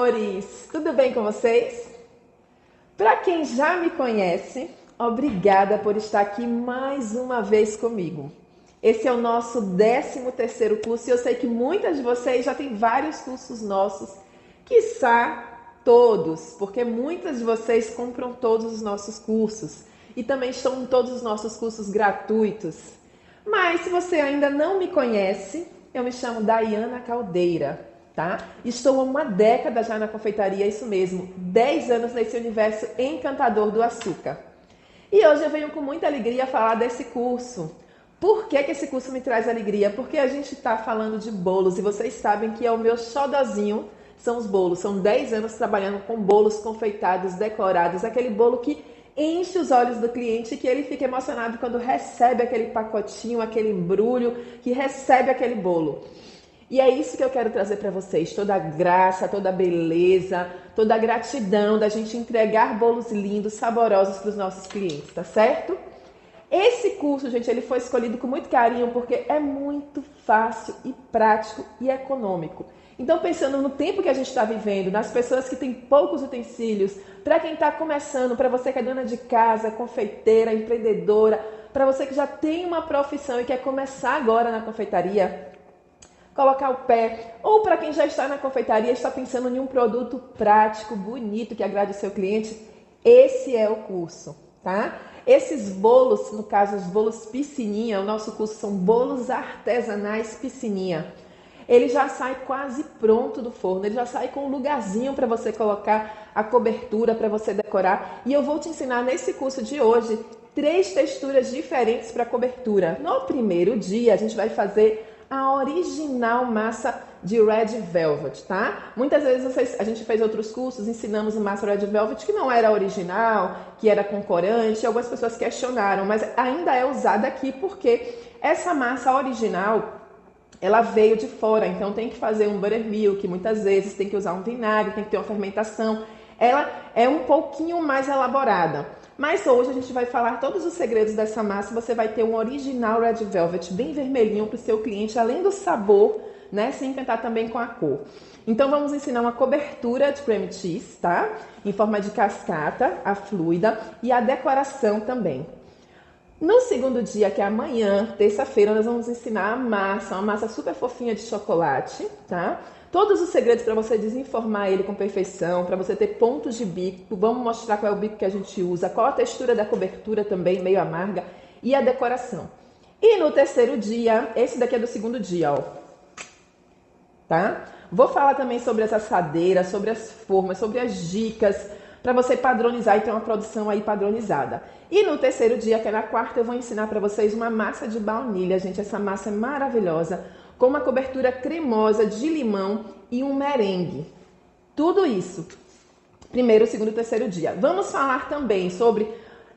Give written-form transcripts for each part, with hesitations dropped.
amores! Tudo bem com vocês? Para quem já me conhece, obrigada por estar aqui mais uma vez comigo. Esse é o nosso 13º curso e eu sei que muitas de vocês já têm vários cursos nossos, quiçá todos, porque muitas de vocês compram todos os nossos cursos e também estão em todos os nossos cursos gratuitos. Mas se você ainda não me conhece, eu me chamo Daiana Caldeira. Tá? Estou há uma década já na confeitaria, isso mesmo, 10 anos nesse universo encantador do açúcar. E hoje eu venho com muita alegria falar desse curso. Por que esse curso me traz alegria? Porque a gente está falando de bolos e vocês sabem que é o meu xodozinho, são os bolos. São 10 anos trabalhando com bolos confeitados, decorados, aquele bolo que enche os olhos do cliente, que ele fica emocionado quando recebe aquele pacotinho, aquele embrulho, que recebe aquele bolo. E é isso que eu quero trazer para vocês, toda a graça, toda a beleza, toda a gratidão da gente entregar bolos lindos, saborosos para os nossos clientes, tá certo? Esse curso, gente, ele foi escolhido com muito carinho porque é muito fácil e prático e econômico. Então, pensando no tempo que a gente está vivendo, nas pessoas que têm poucos utensílios, para quem está começando, para você que é dona de casa, confeiteira, empreendedora, para você que já tem uma profissão e quer começar agora na confeitaria, colocar o pé, ou para quem já está na confeitaria, está pensando em um produto prático, bonito, que agrade o seu cliente, esse é o curso, tá? Esses bolos, no caso os bolos piscininha, o nosso curso são bolos artesanais piscininha. Ele já sai quase pronto do forno, ele já sai com um lugarzinho para você colocar a cobertura, para você decorar. E eu vou te ensinar nesse curso de hoje 3 texturas diferentes para cobertura. No primeiro dia, a gente vai fazer a original massa de Red Velvet, tá? Muitas vezes a gente fez outros cursos, ensinamos massa Red Velvet que não era original, que era com corante, algumas pessoas questionaram, mas ainda é usada aqui porque essa massa original, ela veio de fora, então tem que fazer um buttermilk, muitas vezes tem que usar um vinagre, tem que ter uma fermentação, ela é um pouquinho mais elaborada. Mas hoje a gente vai falar todos os segredos dessa massa. Você vai ter um original Red Velvet bem vermelhinho para o seu cliente, além do sabor, né? Se encantar também com a cor. Então vamos ensinar uma cobertura de cream cheese, tá? Em forma de cascata, a fluida e a decoração também. No segundo dia, que é amanhã, terça-feira, nós vamos ensinar a massa, uma massa super fofinha de chocolate, tá? Todos os segredos para você desenformar ele com perfeição, para você ter pontos de bico. Vamos mostrar qual é o bico que a gente usa, qual a textura da cobertura também, meio amarga, e a decoração. E no terceiro dia, esse daqui é do segundo dia, ó. Tá? Vou falar também sobre as assadeiras, sobre as formas, sobre as dicas, para você padronizar e ter uma produção aí padronizada. E no terceiro dia, que é na quarta, eu vou ensinar para vocês uma massa de baunilha, gente. Essa massa é maravilhosa, com uma cobertura cremosa de limão e um merengue. Tudo isso, primeiro, segundo e terceiro dia. Vamos falar também sobre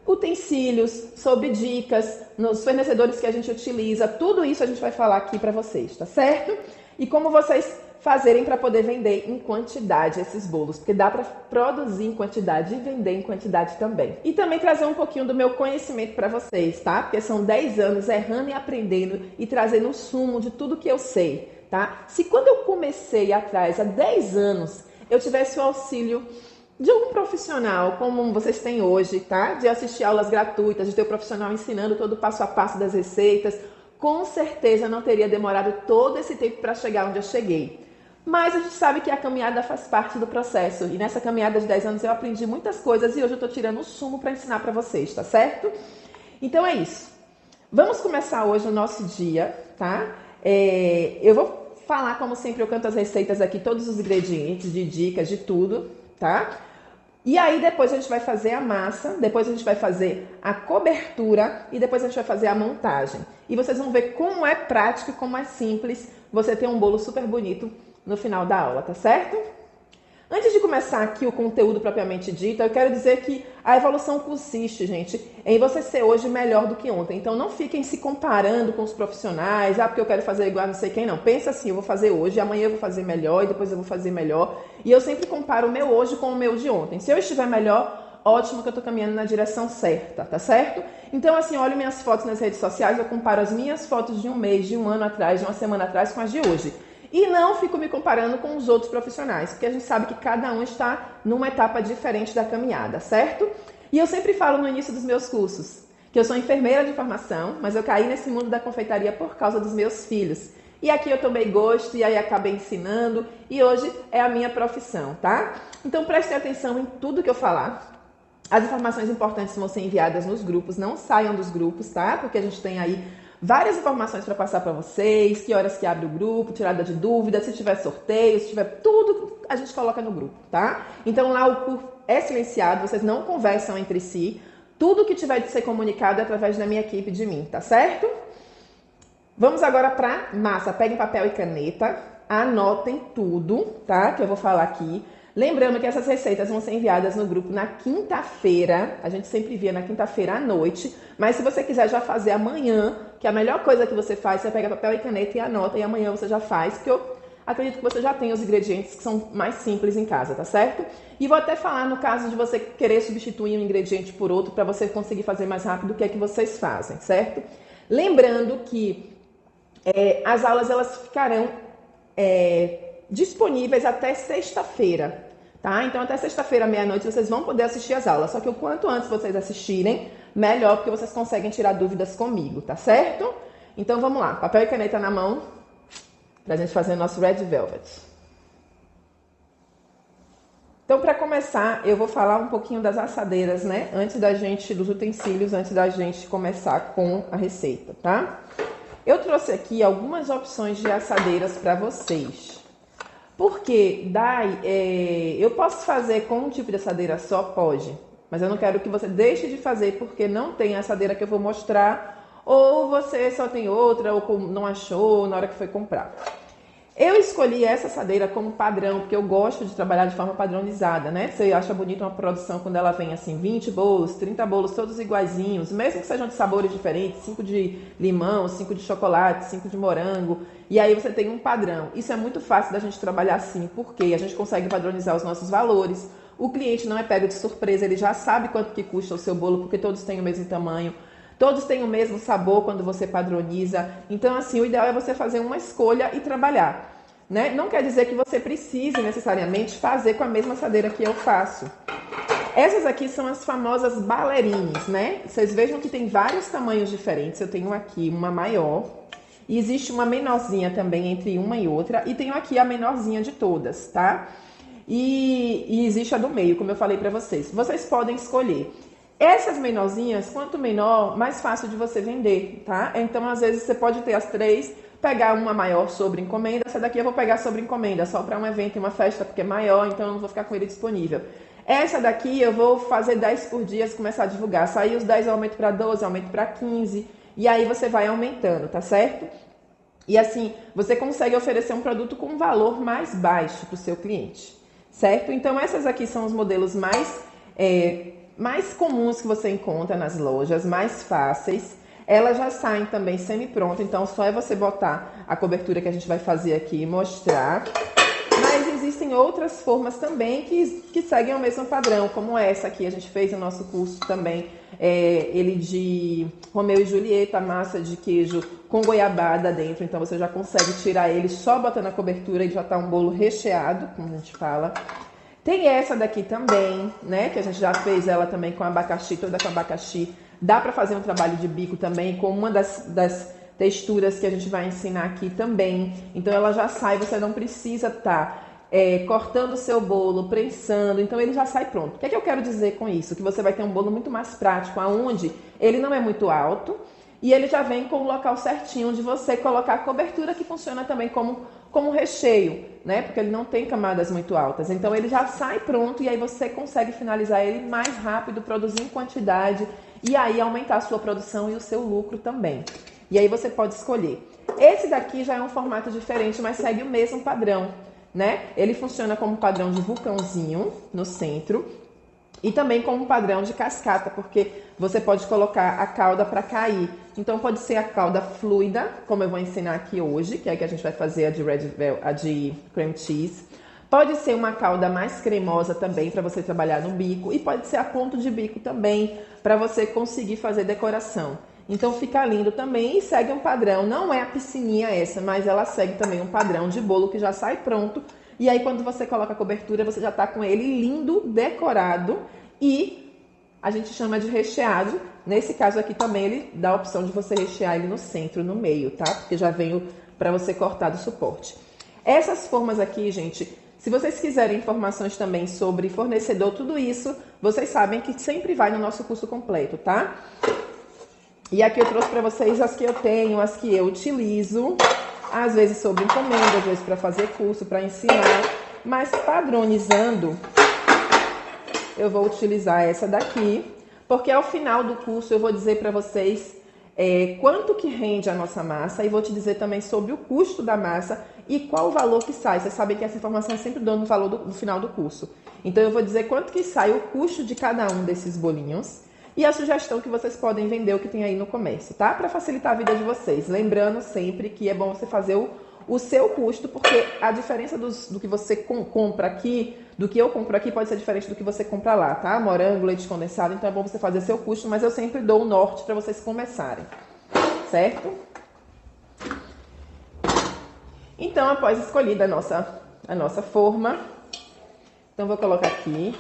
utensílios, sobre dicas, nos fornecedores que a gente utiliza. Tudo isso a gente vai falar aqui para vocês, tá certo? E como vocês fazerem para poder vender em quantidade esses bolos, porque dá para produzir em quantidade e vender em quantidade também. E também trazer um pouquinho do meu conhecimento para vocês, tá? Porque são 10 anos errando e aprendendo e trazendo o sumo de tudo que eu sei, tá? Se quando eu comecei atrás, há 10 anos, eu tivesse o auxílio de algum profissional, como vocês têm hoje, tá? De assistir aulas gratuitas, de ter o profissional ensinando todo o passo a passo das receitas, com certeza não teria demorado todo esse tempo para chegar onde eu cheguei. Mas a gente sabe que a caminhada faz parte do processo. E nessa caminhada de 10 anos eu aprendi muitas coisas e hoje eu estou tirando o sumo para ensinar para vocês, tá certo? Então é isso. Vamos começar hoje o nosso dia, tá? Eu vou falar, como sempre, eu canto as receitas aqui, todos os ingredientes, de dicas, de tudo, tá? E aí depois a gente vai fazer a massa, depois a gente vai fazer a cobertura e depois a gente vai fazer a montagem. E vocês vão ver como é prático e como é simples você ter um bolo super bonito no final da aula, tá certo? Antes de começar aqui o conteúdo propriamente dito, eu quero dizer que a evolução consiste, gente, em você ser hoje melhor do que ontem. Então não fiquem se comparando com os profissionais, porque eu quero fazer igual a não sei quem, não. Pensa assim, eu vou fazer hoje, amanhã eu vou fazer melhor e depois eu vou fazer melhor. E eu sempre comparo o meu hoje com o meu de ontem. Se eu estiver melhor, ótimo, que eu tô caminhando na direção certa, tá certo? Então assim, olho minhas fotos nas redes sociais, eu comparo as minhas fotos de um mês, de um ano atrás, de uma semana atrás com as de hoje. E não fico me comparando com os outros profissionais, porque a gente sabe que cada um está numa etapa diferente da caminhada, certo? E eu sempre falo no início dos meus cursos que eu sou enfermeira de formação, mas eu caí nesse mundo da confeitaria por causa dos meus filhos. E aqui eu tomei gosto e aí acabei ensinando e hoje é a minha profissão, tá? Então prestem atenção em tudo que eu falar. As informações importantes vão ser enviadas nos grupos, não saiam dos grupos, tá? Porque a gente tem aí várias informações para passar para vocês, que horas que abre o grupo, tirada de dúvidas, se tiver sorteio, se tiver tudo, a gente coloca no grupo, tá? Então lá o curso é silenciado, vocês não conversam entre si, tudo que tiver de ser comunicado é através da minha equipe, de mim, tá certo? Vamos agora para massa. Peguem papel e caneta, anotem tudo, tá? Que eu vou falar aqui. Lembrando que essas receitas vão ser enviadas no grupo na quinta-feira. A gente sempre envia na quinta-feira à noite. Mas se você quiser já fazer amanhã, que a melhor coisa que você faz, você pega papel e caneta e anota e amanhã você já faz, porque eu acredito que você já tem os ingredientes que são mais simples em casa, tá certo? E vou até falar no caso de você querer substituir um ingrediente por outro para você conseguir fazer mais rápido o que é que vocês fazem, certo? Lembrando que as aulas elas ficarão disponíveis até sexta-feira, tá? Então até sexta-feira, meia-noite, vocês vão poder assistir as aulas. Só que o quanto antes vocês assistirem, melhor, porque vocês conseguem tirar dúvidas comigo, tá certo? Então vamos lá, papel e caneta na mão, pra gente fazer o nosso Red Velvet. Então, para começar, eu vou falar um pouquinho das assadeiras, né? Dos utensílios, antes da gente começar com a receita, tá? Eu trouxe aqui algumas opções de assadeiras para vocês. Porque eu posso fazer com um tipo de assadeira só? Pode. Mas eu não quero que você deixe de fazer porque não tem a assadeira que eu vou mostrar. Ou você só tem outra, ou não achou na hora que foi comprar. Eu escolhi essa assadeira como padrão, porque eu gosto de trabalhar de forma padronizada, né? Você acha bonito uma produção quando ela vem assim, 20 bolos, 30 bolos, todos iguaizinhos, mesmo que sejam de sabores diferentes, 5 de limão, 5 de chocolate, 5 de morango, e aí você tem um padrão. Isso é muito fácil da gente trabalhar assim, porque a gente consegue padronizar os nossos valores, o cliente não é pego de surpresa, ele já sabe quanto que custa o seu bolo, porque todos têm o mesmo tamanho. Todos têm o mesmo sabor quando você padroniza. Então, assim, o ideal é você fazer uma escolha e trabalhar, né? Não quer dizer que você precise necessariamente fazer com a mesma assadeira que eu faço. Essas aqui são as famosas ballerines, né? Vocês vejam que tem vários tamanhos diferentes. Eu tenho aqui uma maior e existe uma menorzinha também entre uma e outra. E tenho aqui a menorzinha de todas, tá? E existe a do meio, como eu falei pra vocês. Vocês podem escolher. Essas menorzinhas, quanto menor, mais fácil de você vender, tá? Então, às vezes, você pode ter as 3, pegar uma maior sobre encomenda. Essa daqui eu vou pegar sobre encomenda, só para um evento e uma festa, porque é maior, então eu não vou ficar com ele disponível. Essa daqui eu vou fazer 10 por dia, começar a divulgar. Sair os 10, eu aumento para 12, aumento para 15. E aí você vai aumentando, tá certo? E assim, você consegue oferecer um produto com um valor mais baixo para o seu cliente, certo? Então, essas aqui são os modelos mais comuns que você encontra nas lojas, mais fáceis. Elas já saem também semi-pronta, então só é você botar a cobertura que a gente vai fazer aqui e mostrar. Mas existem outras formas também que seguem o mesmo padrão, como essa aqui. A gente fez no nosso curso também, ele de Romeu e Julieta, massa de queijo com goiabada dentro. Então você já consegue tirar ele só botando a cobertura e já tá um bolo recheado, como a gente fala. Tem essa daqui também, né, que a gente já fez ela também com abacaxi, toda com abacaxi. Dá para fazer um trabalho de bico também com uma das texturas que a gente vai ensinar aqui também. Então ela já sai, você não precisa estar cortando o seu bolo, prensando, então ele já sai pronto. O que é que eu quero dizer com isso? Que você vai ter um bolo muito mais prático, aonde ele não é muito alto e ele já vem com o local certinho de você colocar a cobertura, que funciona também como recheio, né? Porque ele não tem camadas muito altas. Então ele já sai pronto e aí você consegue finalizar ele mais rápido, produzir em quantidade e aí aumentar a sua produção e o seu lucro também. E aí você pode escolher. Esse daqui já é um formato diferente, mas segue o mesmo padrão, né? Ele funciona como padrão de vulcãozinho no centro e também como padrão de cascata, porque você pode colocar a calda para cair. Então pode ser a calda fluida, como eu vou ensinar aqui hoje, que é a que a gente vai fazer a de cream cheese. Pode ser uma calda mais cremosa também para você trabalhar no bico e pode ser a ponto de bico também para você conseguir fazer decoração. Então fica lindo também e segue um padrão. Não é a piscininha essa, mas ela segue também um padrão de bolo que já sai pronto. E aí quando você coloca a cobertura, você já tá com ele lindo, decorado e a gente chama de recheado. Nesse caso aqui também ele dá a opção de você rechear ele no centro, no meio, tá? Porque já vem para você cortar do suporte. Essas formas aqui, gente, se vocês quiserem informações também sobre fornecedor, tudo isso, vocês sabem que sempre vai no nosso curso completo, tá? E aqui eu trouxe para vocês as que eu tenho, as que eu utilizo, às vezes sob encomenda, às vezes para fazer curso, para ensinar, mas padronizando, eu vou utilizar essa daqui, porque ao final do curso eu vou dizer para vocês quanto que rende a nossa massa e vou te dizer também sobre o custo da massa e qual o valor que sai. Vocês sabem que essa informação eu sempre dou no valor do final do curso. Então eu vou dizer quanto que sai o custo de cada um desses bolinhos e a sugestão que vocês podem vender o que tem aí no comércio, tá? Para facilitar a vida de vocês. Lembrando sempre que é bom você fazer o seu custo, porque a diferença do que você compra aqui, do que eu compro aqui, pode ser diferente do que você compra lá, tá? Morango, leite condensado, então é bom você fazer seu custo, mas eu sempre dou o norte para vocês começarem, certo? Então, após escolhida a nossa forma, então vou colocar aqui,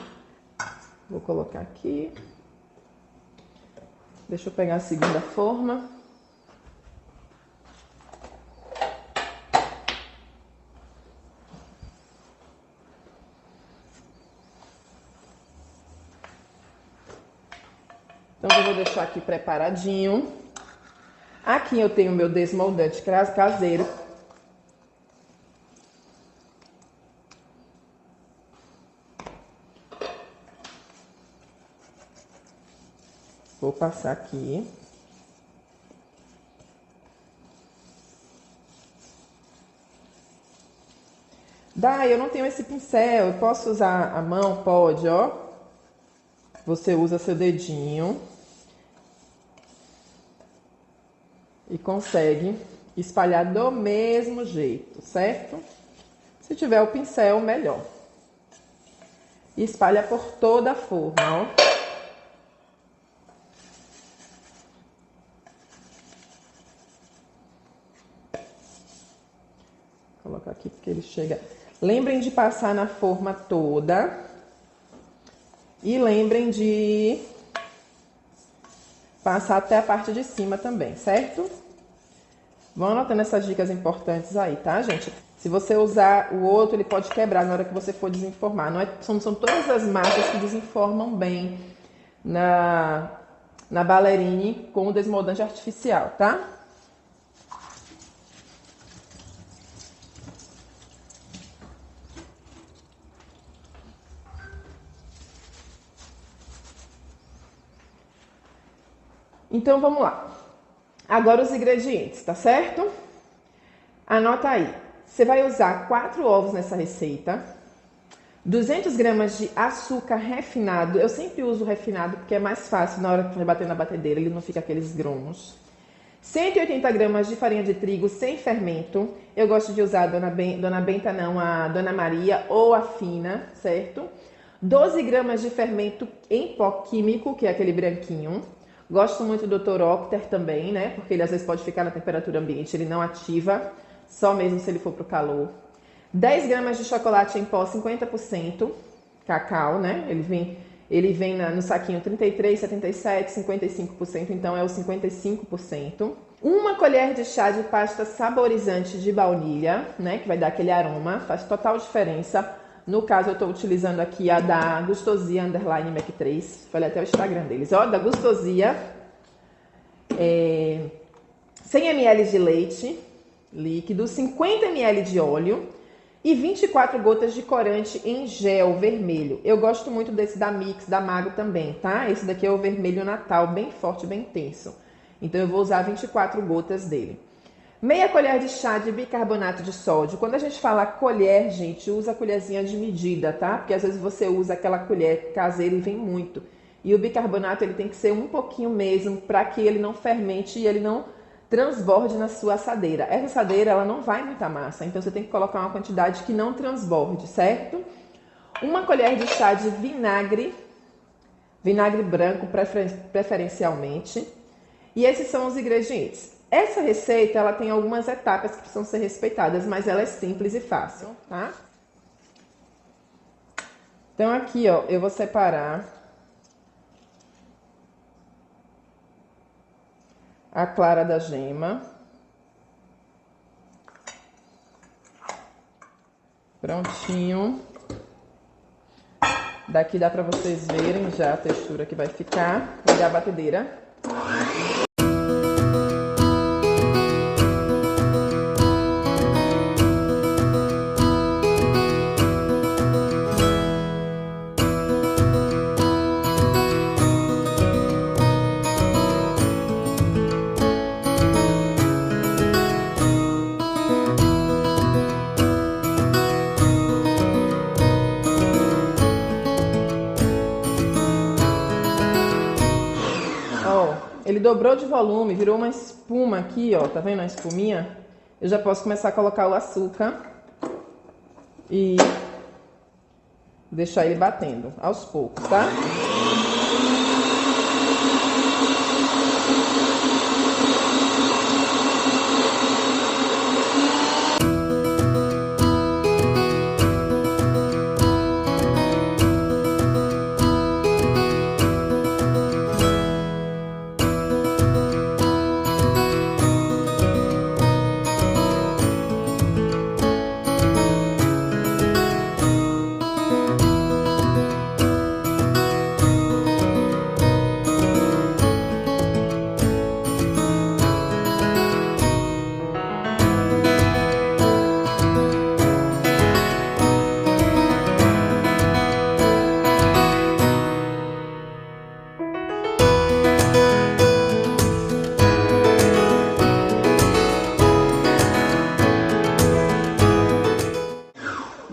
deixa eu pegar a segunda forma. Então, eu vou deixar aqui preparadinho. Aqui eu tenho o meu desmoldante caseiro. Vou passar aqui. Eu não tenho esse pincel, eu posso usar a mão? Pode, ó. Você usa seu dedinho e consegue espalhar do mesmo jeito, certo? Se tiver o pincel, melhor. E espalha por toda a forma, ó. Vou colocar aqui porque ele chega. Lembrem de passar na forma toda. E lembrem de passar até a parte de cima também, certo? Vão anotando essas dicas importantes aí, tá, gente? Se você usar o outro, ele pode quebrar na hora que você for desenformar. São todas as marcas que desenformam bem na Ballerine com o desmoldante artificial, tá? Então, vamos lá. Agora os ingredientes, tá certo? Anota aí. Você vai usar 4 ovos nessa receita, 200 gramas de açúcar refinado. Eu sempre uso refinado porque é mais fácil na hora que vai bater na batedeira, ele não fica aqueles grumos. 180 gramas de farinha de trigo sem fermento. Eu gosto de usar a a Dona Maria ou a fina, certo? 12 gramas de fermento em pó químico, que é aquele branquinho. Gosto muito do Dr. Octer também, né? Porque ele às vezes pode ficar na temperatura ambiente, ele não ativa, só mesmo se ele for pro calor. 10 gramas de chocolate em pó 50%, cacau, né? Ele vem no saquinho 33, 77, 55%, então é o 55%. 1 colher de chá de pasta saborizante de baunilha, né? Que vai dar aquele aroma, faz total diferença. No caso, eu estou utilizando aqui a da Gustosia _ Mac 3. Falei até o Instagram deles. Ó, da Gustosia. 100 ml de leite líquido, 50 ml de óleo e 24 gotas de corante em gel vermelho. Eu gosto muito desse da Mix, da Mago também, tá? Esse daqui é o vermelho Natal, bem forte, bem intenso. Então, eu vou usar 24 gotas dele. Meia colher de chá de bicarbonato de sódio. Quando a gente fala colher, gente, usa a colherzinha de medida, tá? Porque às vezes você usa aquela colher caseira e vem muito. E o bicarbonato, ele tem que ser um pouquinho mesmo para que ele não fermente e ele não transborde na sua assadeira. Essa assadeira, ela não vai muita massa, então você tem que colocar uma quantidade que não transborde, certo? 1 colher de chá de vinagre branco preferencialmente. E esses são os ingredientes. Essa receita, ela tem algumas etapas que precisam ser respeitadas, mas ela é simples e fácil, tá? Então aqui, ó, eu vou separar a clara da gema. Prontinho. Daqui dá pra vocês verem já a textura que vai ficar. Vou ligar a batedeira. Ele dobrou de volume, virou uma espuma aqui, ó. Tá vendo a espuminha? Eu já posso começar a colocar o açúcar e deixar ele batendo aos poucos, tá?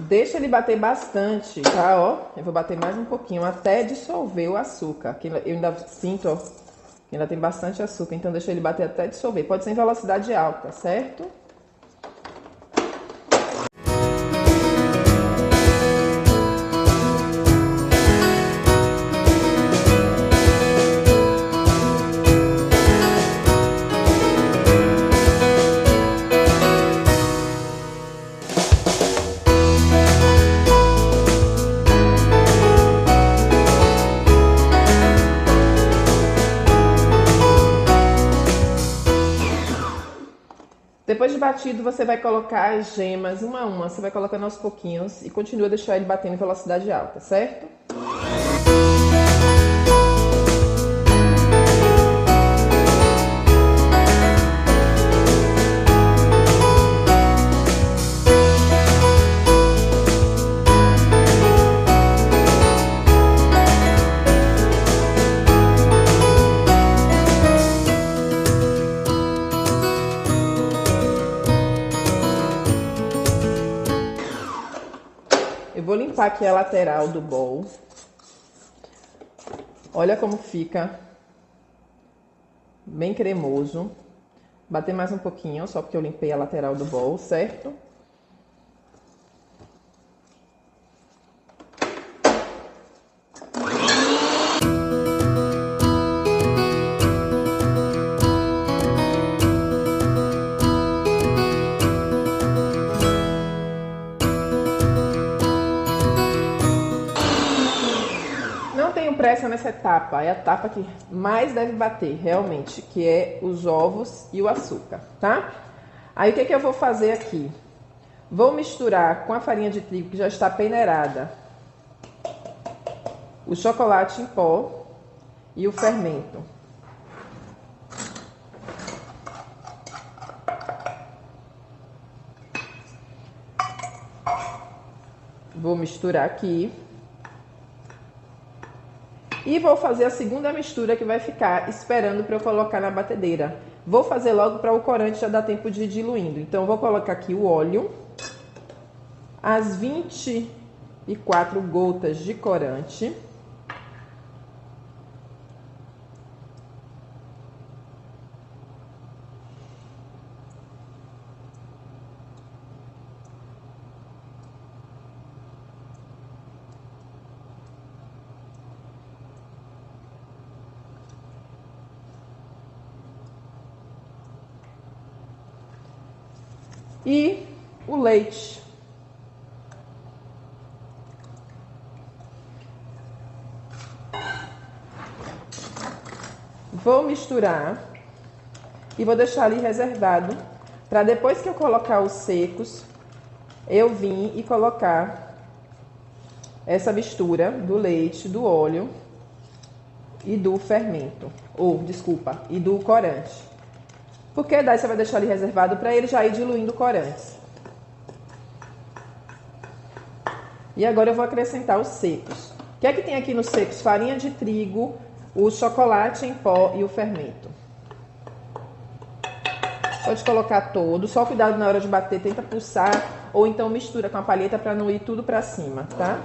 Deixa ele bater bastante, tá? Ó, eu vou bater mais um pouquinho até dissolver o açúcar. Que eu ainda sinto, ó, que ainda tem bastante açúcar, então deixa ele bater até dissolver. Pode ser em velocidade alta, certo? Depois de batido, você vai colocar as gemas uma a uma, você vai colocando aos pouquinhos e continua a deixar ele batendo em velocidade alta, certo? Eu vou limpar aqui a lateral do bowl. Olha como fica. Bem cremoso. Bater mais um pouquinho, só porque eu limpei a lateral do bowl, certo? Não tenho pressa nessa etapa, é a etapa que mais deve bater, realmente, que é os ovos e o açúcar, tá? Aí o que eu vou fazer aqui? Vou misturar com a farinha de trigo que já está peneirada o chocolate em pó e o fermento. Vou misturar aqui. E vou fazer a segunda mistura que vai ficar esperando para eu colocar na batedeira. Vou fazer logo para o corante já dar tempo de ir diluindo. Então, vou colocar aqui o óleo, as 24 gotas de corante. e o leite. Vou misturar e vou deixar ali reservado para depois que eu colocar os secos, eu vim e colocar essa mistura do leite, do óleo e do fermento, e do corante. Porque daí você vai deixar ali reservado para ele já ir diluindo o corante. E agora eu vou acrescentar os secos. O que é que tem aqui nos secos? Farinha de trigo, o chocolate em pó e o fermento. Pode colocar todo, só cuidado na hora de bater, tenta pulsar ou então mistura com a palheta para não ir tudo para cima, tá?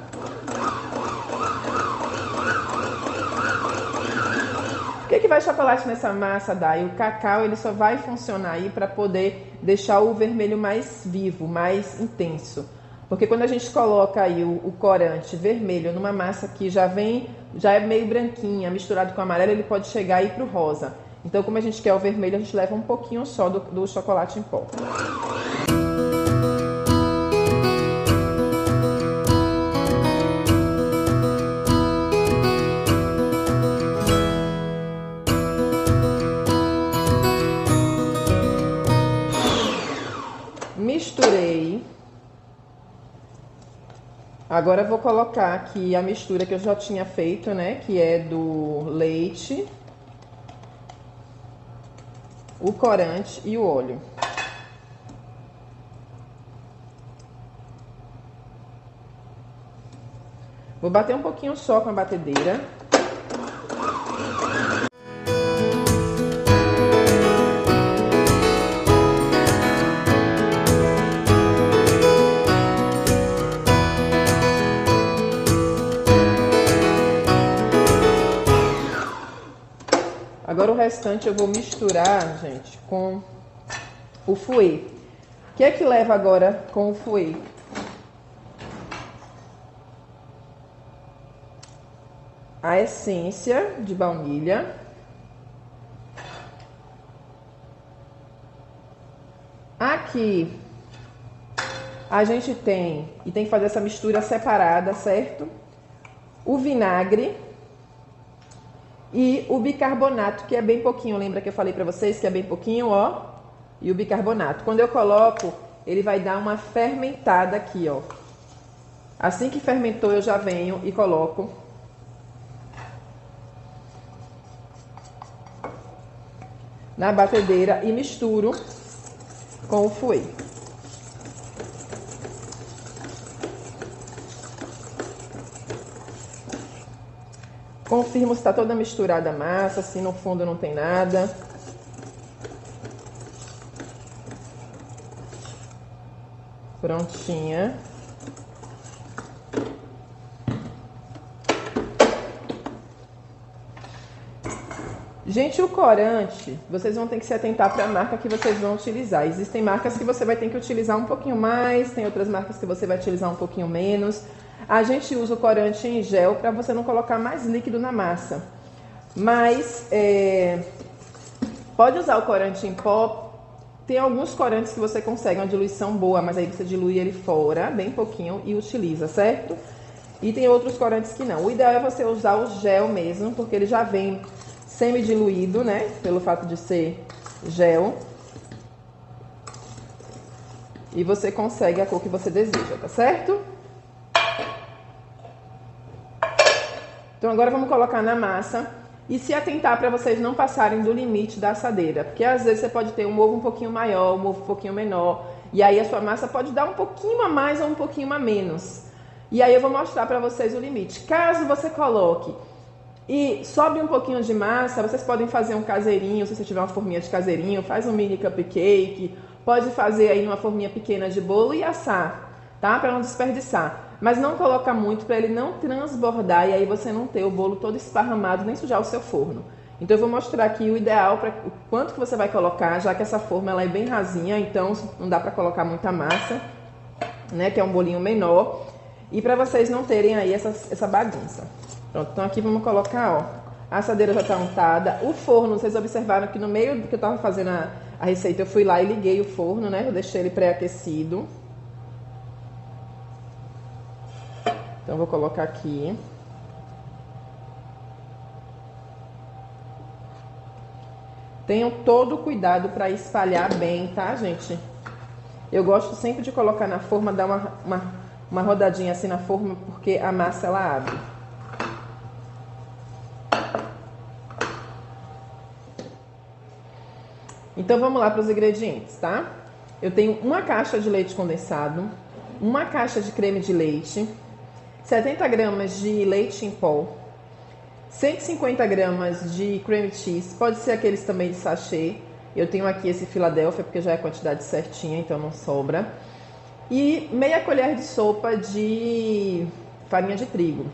O que vai chocolate nessa massa, Dai? O cacau ele só vai funcionar aí para poder deixar o vermelho mais vivo, mais intenso. Porque quando a gente coloca aí o corante vermelho numa massa que já é meio branquinha, misturado com amarelo, ele pode chegar aí pro rosa. Então, como a gente quer o vermelho, a gente leva um pouquinho só do chocolate em pó. Misturei. Agora eu vou colocar aqui a mistura que eu já tinha feito, né? Que é do leite, o corante e o óleo. Vou bater um pouquinho só com a batedeira. Agora o restante eu vou misturar, gente, com o fouet. O que é que leva agora com o fouet? A essência de baunilha. Aqui a gente tem, e tem que fazer essa mistura separada, certo? O vinagre. E o bicarbonato, que é bem pouquinho, lembra que eu falei pra vocês que é bem pouquinho, ó? E o bicarbonato. Quando eu coloco, ele vai dar uma fermentada aqui, ó. Assim que fermentou, eu já venho e coloco na batedeira e misturo com o fouet. Confirmo se está toda misturada a massa, se no fundo não tem nada. Prontinha. Gente, o corante, vocês vão ter que se atentar para a marca que vocês vão utilizar. Existem marcas que você vai ter que utilizar um pouquinho mais, tem outras marcas que você vai utilizar um pouquinho menos. A gente usa o corante em gel para você não colocar mais líquido na massa. Mas pode usar o corante em pó. Tem alguns corantes que você consegue uma diluição boa, mas aí você dilui ele fora, bem pouquinho, e utiliza, certo? E tem outros corantes que não. O ideal é você usar o gel mesmo, porque ele já vem semi-diluído, né? Pelo fato de ser gel. E você consegue a cor que você deseja, tá certo? Então agora vamos colocar na massa e se atentar para vocês não passarem do limite da assadeira, porque às vezes você pode ter um ovo um pouquinho maior, um ovo um pouquinho menor, e aí a sua massa pode dar um pouquinho a mais ou um pouquinho a menos. E aí eu vou mostrar para vocês o limite. Caso você coloque e sobe um pouquinho de massa, vocês podem fazer um caseirinho, se você tiver uma forminha de caseirinho, faz um mini cupcake, pode fazer aí uma forminha pequena de bolo e assar, tá? Para não desperdiçar. Mas não coloca muito para ele não transbordar e aí você não ter o bolo todo esparramado nem sujar o seu forno. Então eu vou mostrar aqui o ideal para o quanto que você vai colocar, já que essa forma ela é bem rasinha, então não dá para colocar muita massa, né? Que é um bolinho menor. E para vocês não terem aí essa bagunça. Pronto, então aqui vamos colocar, ó. A assadeira já está untada. O forno, vocês observaram que no meio do que eu estava fazendo a A receita eu fui lá e liguei o forno, né? Eu deixei ele pré-aquecido. Então, vou colocar aqui. Tenham todo o cuidado para espalhar bem, tá, gente? Eu gosto sempre de colocar na forma, dar uma rodadinha assim na forma, porque a massa ela abre. Então, vamos lá para os ingredientes, tá? Eu tenho uma caixa de leite condensado, uma caixa de creme de leite, 70 gramas de leite em pó, 150 gramas de cream cheese, pode ser aqueles também de sachê. Eu tenho aqui esse Philadelphia, porque já é a quantidade certinha, então não sobra. E meia colher de sopa de farinha de trigo.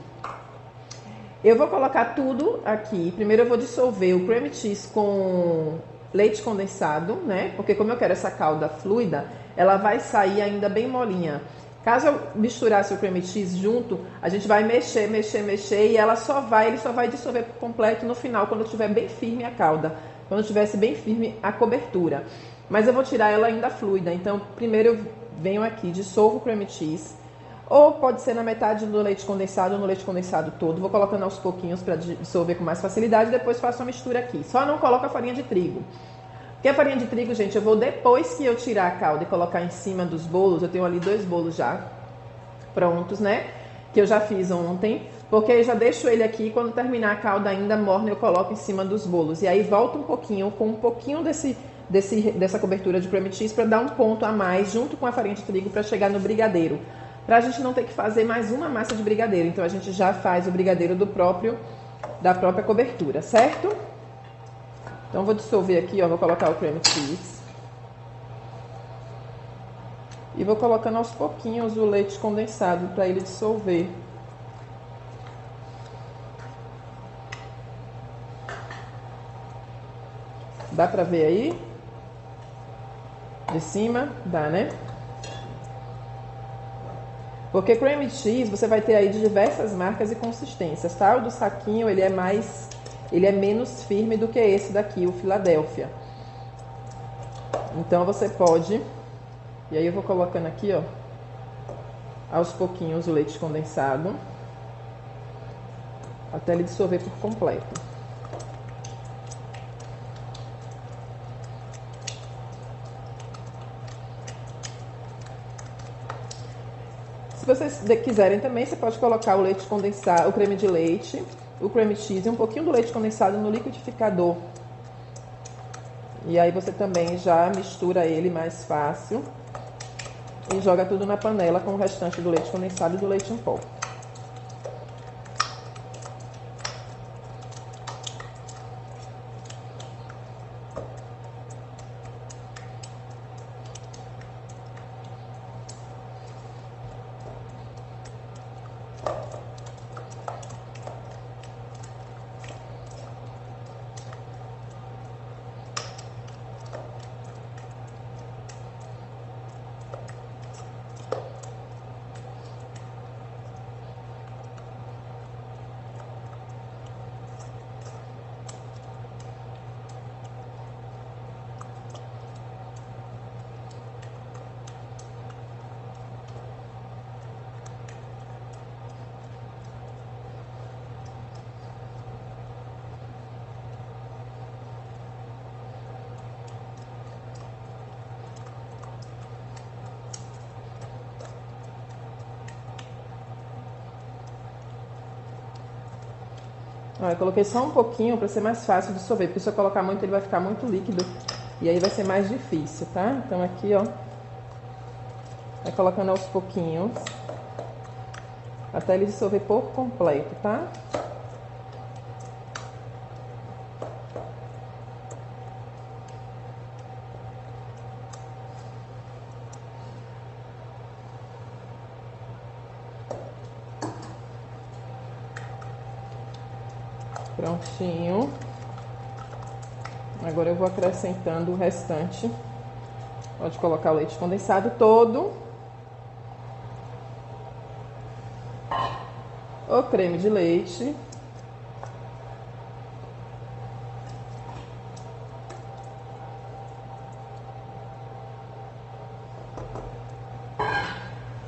Eu vou colocar tudo aqui. Primeiro eu vou dissolver o cream cheese com leite condensado, né? Porque como eu quero essa calda fluida, ela vai sair ainda bem molinha. Caso eu misturasse o cream cheese junto, a gente vai mexer e ele só vai dissolver por completo no final, quando estiver bem firme a calda, quando estivesse bem firme a cobertura. Mas eu vou tirar ela ainda fluida, então primeiro eu venho aqui, dissolvo o cream cheese, ou pode ser na metade do leite condensado ou no leite condensado todo, vou colocando aos pouquinhos para dissolver com mais facilidade, depois faço a mistura aqui. Só não coloco a farinha de trigo. Porque a farinha de trigo, gente, eu vou depois que eu tirar a calda e colocar em cima dos bolos, eu tenho ali 2 bolos já prontos, né? Que eu já fiz ontem, porque eu já deixo ele aqui, quando terminar a calda ainda morna, eu coloco em cima dos bolos. E aí volta um pouquinho, com um pouquinho dessa cobertura de cream cheese para dar um ponto a mais, junto com a farinha de trigo, para chegar no brigadeiro. Para a gente não ter que fazer mais uma massa de brigadeiro. Então, a gente já faz o brigadeiro da própria cobertura, certo? Então, vou dissolver aqui, ó, vou colocar o cream cheese. E vou colocando aos pouquinhos o leite condensado para ele dissolver. Dá pra ver aí? De cima? Dá, né? Porque cream cheese você vai ter aí de diversas marcas e consistências, tá? O do saquinho, ele é menos firme do que esse daqui, o Philadelphia. Então, você pode... E aí, eu vou colocando aqui, ó, aos pouquinhos o leite condensado, até ele dissolver por completo. Se vocês quiserem também, você pode colocar o leite condensado, o creme de leite, o cream cheese e um pouquinho do leite condensado no liquidificador. E aí você também já mistura ele mais fácil e joga tudo na panela com o restante do leite condensado e do leite em pó. Ó, eu coloquei só um pouquinho para ser mais fácil de dissolver, porque se eu colocar muito ele vai ficar muito líquido e aí vai ser mais difícil, tá? Então aqui, ó, vai colocando aos pouquinhos até ele dissolver por completo, tá? Prontinho. Agora eu vou acrescentando o restante. Pode colocar o leite condensado todo. O creme de leite.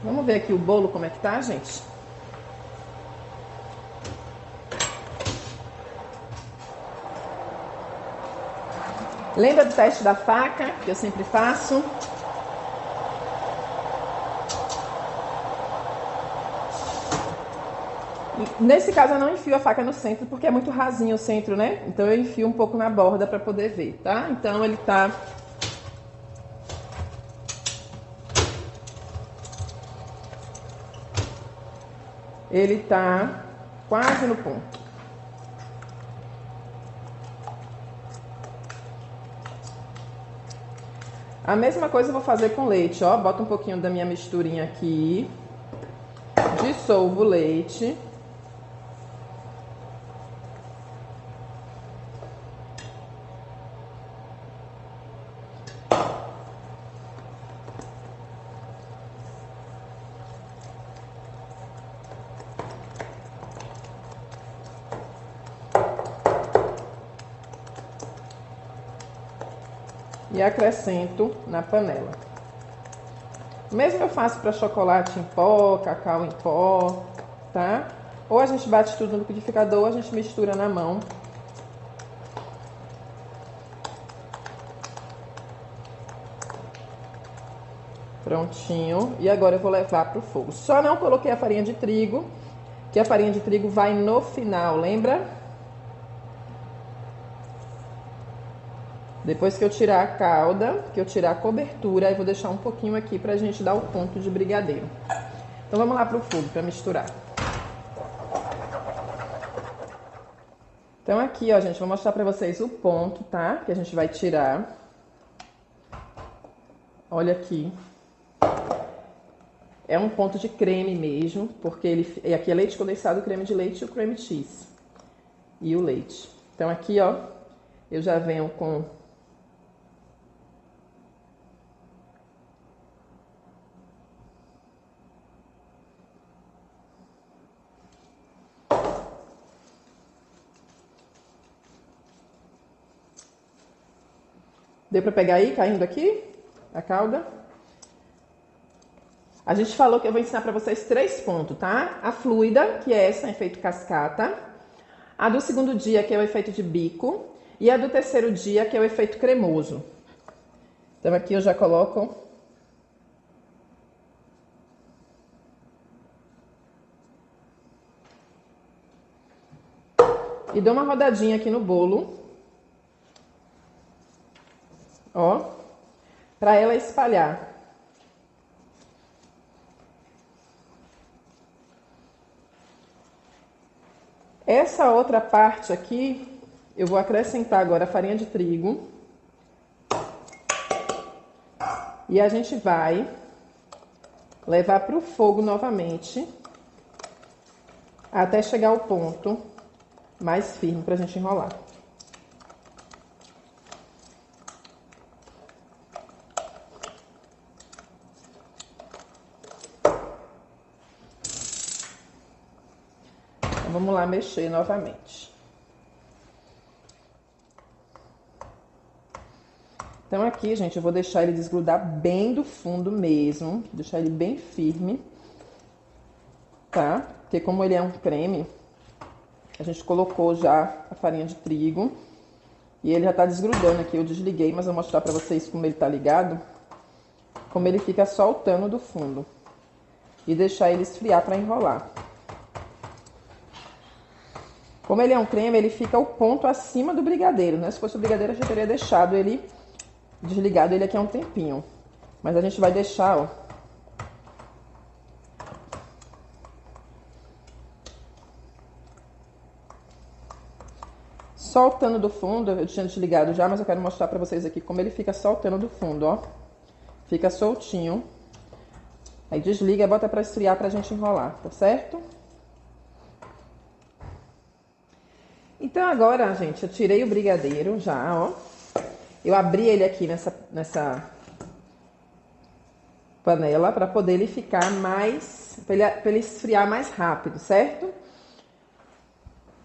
Vamos ver aqui o bolo como é que tá, gente? Lembra do teste da faca, que eu sempre faço? Nesse caso eu não enfio a faca no centro, porque é muito rasinho o centro, né? Então eu enfio um pouco na borda para poder ver, tá? Então ele tá... Ele tá quase no ponto. A mesma coisa eu vou fazer com leite, ó. Boto um pouquinho da minha misturinha aqui. Dissolvo o leite. E acrescento na panela. Mesmo eu faço para chocolate em pó, cacau em pó, tá? Ou a gente bate tudo no liquidificador, ou a gente mistura na mão. Prontinho. E agora eu vou levar pro fogo. Só não coloquei a farinha de trigo, que a farinha de trigo vai no final, lembra? Depois que eu tirar a calda, que eu tirar a cobertura, aí vou deixar um pouquinho aqui pra gente dar o ponto de brigadeiro. Então vamos lá pro fogo pra misturar. Então aqui, ó, gente, vou mostrar pra vocês o ponto, tá? Que a gente vai tirar. Olha aqui. É um ponto de creme mesmo, porque ele aqui é leite condensado, creme de leite e o creme cheese. E o leite. Então aqui, ó, eu já venho com... Deu pra pegar aí, caindo aqui, a calda? A gente falou que eu vou ensinar pra vocês 3 pontos, tá? A fluida, que é essa, efeito cascata. A do segundo dia, que é o efeito de bico. E a do terceiro dia, que é o efeito cremoso. Então aqui eu já coloco... E dou uma rodadinha aqui no bolo. Ó, pra ela espalhar. Essa outra parte aqui, eu vou acrescentar agora a farinha de trigo. E a gente vai levar pro fogo novamente, até chegar ao ponto mais firme pra gente enrolar. Vamos lá mexer novamente. Então aqui, gente, eu vou deixar ele desgrudar bem do fundo mesmo. Deixar ele bem firme. Tá? Porque como ele é um creme, a gente colocou já a farinha de trigo. E ele já tá desgrudando aqui. Eu desliguei, mas eu vou mostrar pra vocês como ele tá ligado. Como ele fica soltando do fundo. E deixar ele esfriar pra enrolar. Como ele é um creme, ele fica o ponto acima do brigadeiro, né? Se fosse o brigadeiro, eu já teria deixado ele desligado ele aqui há um tempinho. Mas a gente vai deixar, ó. Soltando do fundo, eu tinha desligado já, mas eu quero mostrar pra vocês aqui como ele fica soltando do fundo, ó. Fica soltinho. Aí desliga e bota pra esfriar pra gente enrolar, tá certo? Então agora, gente, eu tirei o brigadeiro já, ó. Eu abri ele aqui nessa panela para poder ele ficar mais... para ele esfriar mais rápido, certo?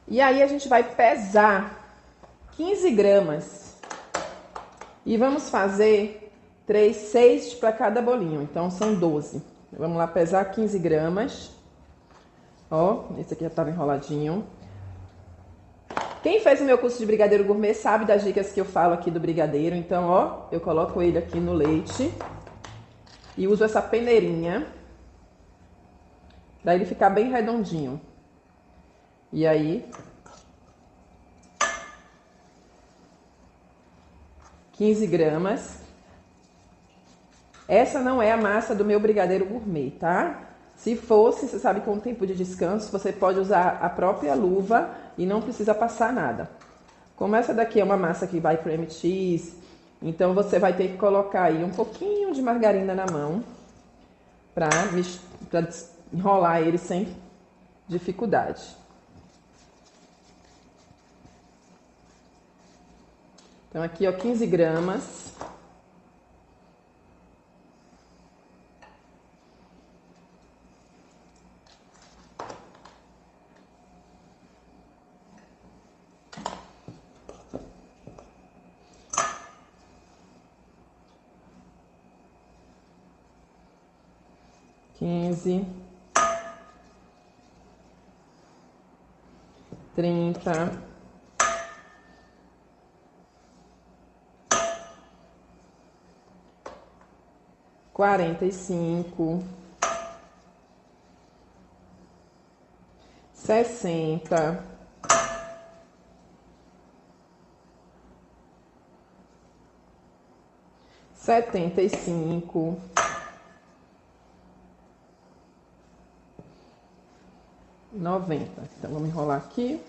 E aí a gente vai pesar 15 gramas. E vamos fazer 6 para cada bolinho, então são 12, Vamos lá pesar 15 gramas. Ó, esse aqui já estava enroladinho. Quem fez o meu curso de brigadeiro gourmet sabe das dicas que eu falo aqui do brigadeiro. Então, ó, eu coloco ele aqui no leite e uso essa peneirinha para ele ficar bem redondinho. E aí, 15 gramas. Essa não é a massa do meu brigadeiro gourmet, tá? Se fosse, você sabe, com o tempo de descanso, você pode usar a própria luva e não precisa passar nada. Como essa daqui é uma massa que vai cream cheese, então você vai ter que colocar aí um pouquinho de margarina na mão para enrolar ele sem dificuldade. Então aqui, ó, 15 gramas. Quinze, 30, 45, 60, 75, 90. Então, vamos enrolar aqui.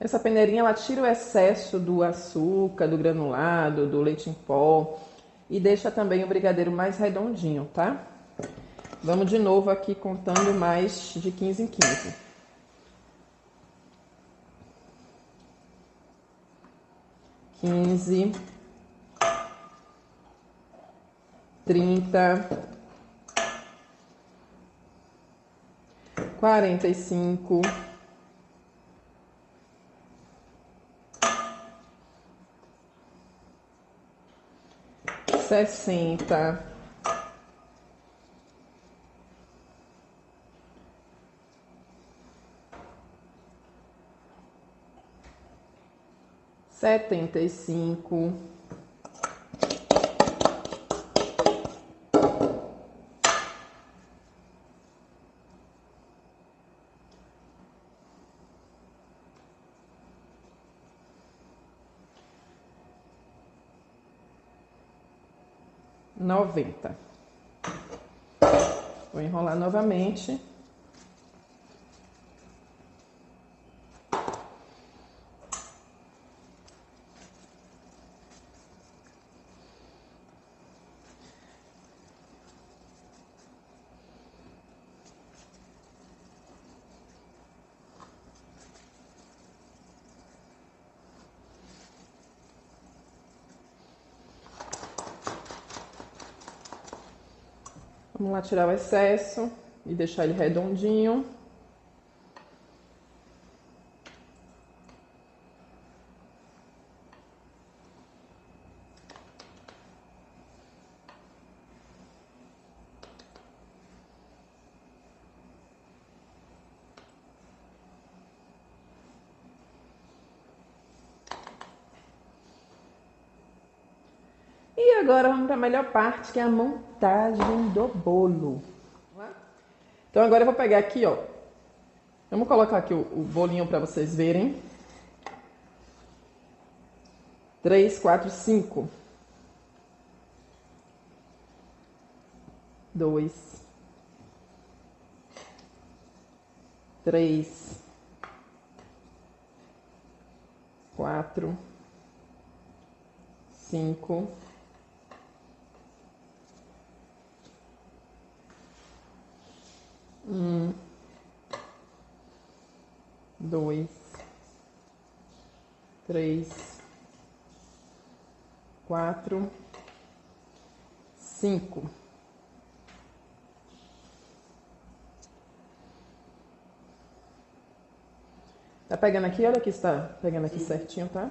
Essa peneirinha, ela tira o excesso do açúcar, do granulado, do leite em pó e deixa também o brigadeiro mais redondinho, tá? Vamos de novo aqui contando mais de 15 em 15. 15, 30, 45, 60, 75, 90. Vou enrolar novamente. Vamos lá tirar o excesso e deixar ele redondinho. E agora vamos para a melhor parte, que é a montagem do bolo. Então agora eu vou pegar aqui, ó, Vamos colocar aqui o bolinho para vocês verem. 3, 4, 5. 2, 3, 4, 5, 1, 2, 3, 4, 5. Tá pegando aqui? Olha aqui, está pegando aqui certinho, tá?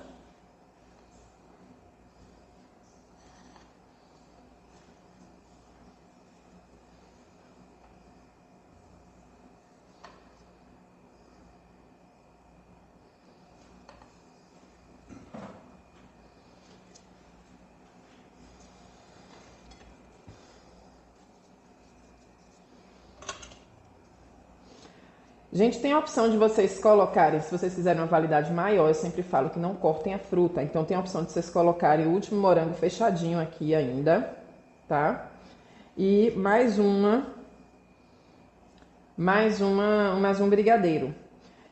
Gente, tem a opção de vocês colocarem, se vocês quiserem uma validade maior, eu sempre falo que não cortem a fruta. Então tem a opção de vocês colocarem o último morango fechadinho aqui ainda, tá? E mais um brigadeiro.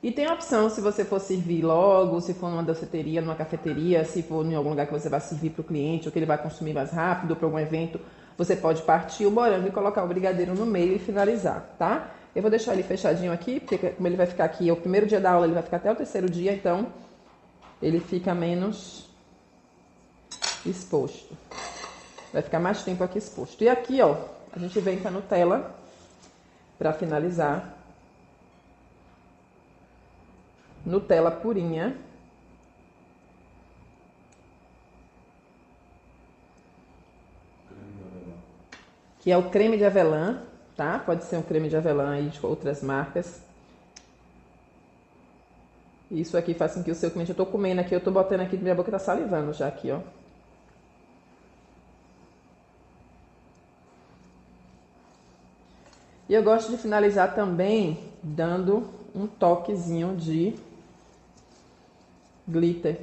E tem a opção, se você for servir logo, se for numa doceteria, numa cafeteria, se for em algum lugar que você vai servir para o cliente ou que ele vai consumir mais rápido para algum evento, você pode partir o morango e colocar o brigadeiro no meio e finalizar, tá? Eu vou deixar ele fechadinho aqui, porque como ele vai ficar aqui, é o primeiro dia da aula, ele vai ficar até o terceiro dia, então ele fica menos exposto. Vai ficar mais tempo aqui exposto. E aqui, ó, a gente vem com a Nutella para finalizar. Nutella purinha. Que é o creme de avelã. Tá? Pode ser um creme de avelã aí de outras marcas. Isso aqui faz com que o seu cliente... Eu tô comendo aqui, eu tô botando aqui, minha boca tá salivando já aqui, ó. E eu gosto de finalizar também dando um toquezinho de glitter.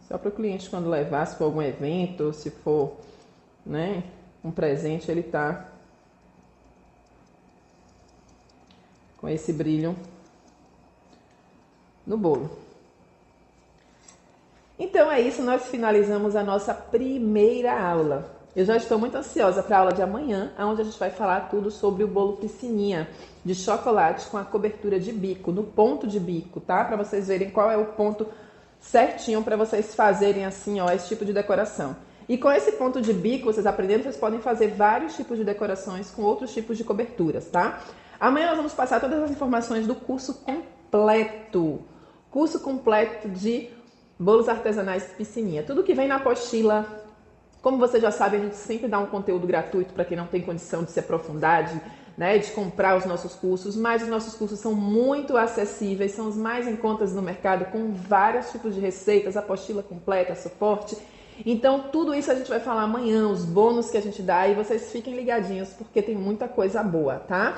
Só para o cliente quando levar, se for algum evento, se for, né, um presente, ele tá com esse brilho no bolo. Então é isso, nós finalizamos a nossa primeira aula. Eu já estou muito ansiosa para a aula de amanhã, onde a gente vai falar tudo sobre o bolo piscininha de chocolate com a cobertura de bico, no ponto de bico, tá? Para vocês verem qual é o ponto certinho para vocês fazerem assim, ó, esse tipo de decoração. E com esse ponto de bico, vocês aprendendo, vocês podem fazer vários tipos de decorações com outros tipos de coberturas, tá? Amanhã nós vamos passar todas as informações do curso completo. Curso completo de bolos artesanais piscininha. Tudo que vem na apostila. Como você já sabe, a gente sempre dá um conteúdo gratuito para quem não tem condição de se aprofundar, de comprar os nossos cursos, mas os nossos cursos são muito acessíveis, são os mais em contas no mercado, com vários tipos de receitas, apostila completa, suporte. Então, tudo isso a gente vai falar amanhã, os bônus que a gente dá, e vocês fiquem ligadinhos, porque tem muita coisa boa, tá?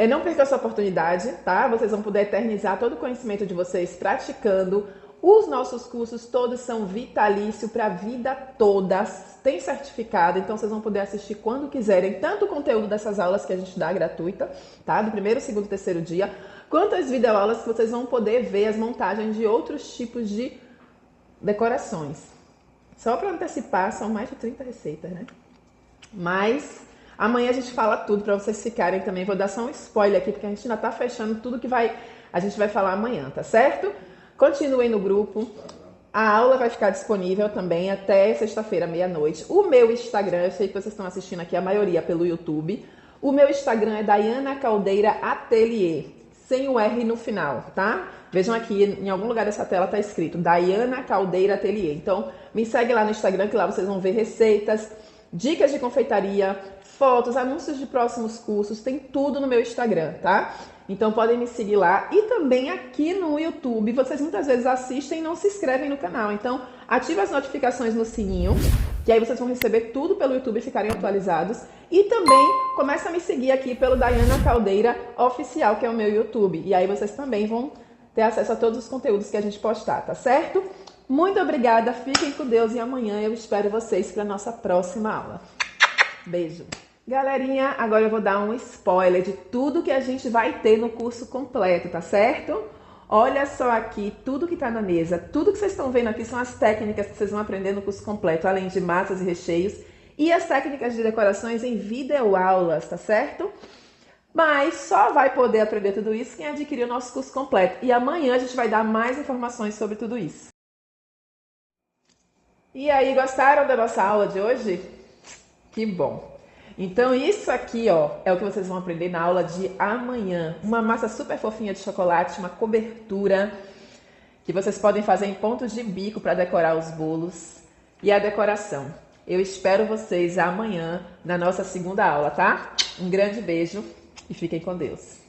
Não perca essa oportunidade, tá? Vocês vão poder eternizar todo o conhecimento de vocês praticando. Os nossos cursos todos são vitalício para a vida toda, tem certificado, então vocês vão poder assistir quando quiserem, tanto o conteúdo dessas aulas que a gente dá gratuita, tá? Do primeiro, segundo e terceiro dia, quanto as videoaulas que vocês vão poder ver as montagens de outros tipos de decorações. Só para antecipar, são mais de 30 receitas, né? Mas amanhã a gente fala tudo para vocês ficarem também. Vou dar só um spoiler aqui, porque a gente ainda tá fechando tudo que a gente vai falar amanhã, tá certo? Continuem no grupo. A aula vai ficar disponível também até sexta-feira, meia-noite. O meu Instagram, eu sei que vocês estão assistindo aqui a maioria pelo YouTube. O meu Instagram é Daiana Caldeira Atelier, sem o R no final, tá? Vejam aqui, em algum lugar dessa tela tá escrito Daiana Caldeira Atelier. Então, me segue lá no Instagram, que lá vocês vão ver receitas, dicas de confeitaria, fotos, anúncios de próximos cursos, tem tudo no meu Instagram, tá? Então podem me seguir lá e também aqui no YouTube. Vocês muitas vezes assistem e não se inscrevem no canal. Então ative as notificações no sininho que aí vocês vão receber tudo pelo YouTube e ficarem atualizados. E também começa a me seguir aqui pelo Daiana Caldeira Oficial, que é o meu YouTube. E aí vocês também vão ter acesso a todos os conteúdos que a gente postar, tá certo? Muito obrigada, fiquem com Deus e amanhã eu espero vocês para a nossa próxima aula. Beijo! Galerinha, agora eu vou dar um spoiler de tudo que a gente vai ter no curso completo, tá certo? Olha só aqui, tudo que tá na mesa, tudo que vocês estão vendo aqui são as técnicas que vocês vão aprender no curso completo, além de massas e recheios e as técnicas de decorações em videoaulas, tá certo? Mas só vai poder aprender tudo isso quem adquirir o nosso curso completo. E amanhã a gente vai dar mais informações sobre tudo isso. E aí, gostaram da nossa aula de hoje? Que bom! Então isso aqui, ó, é o que vocês vão aprender na aula de amanhã. Uma massa super fofinha de chocolate, uma cobertura que vocês podem fazer em pontos de bico para decorar os bolos e a decoração. Eu espero vocês amanhã na nossa segunda aula, tá? Um grande beijo e fiquem com Deus.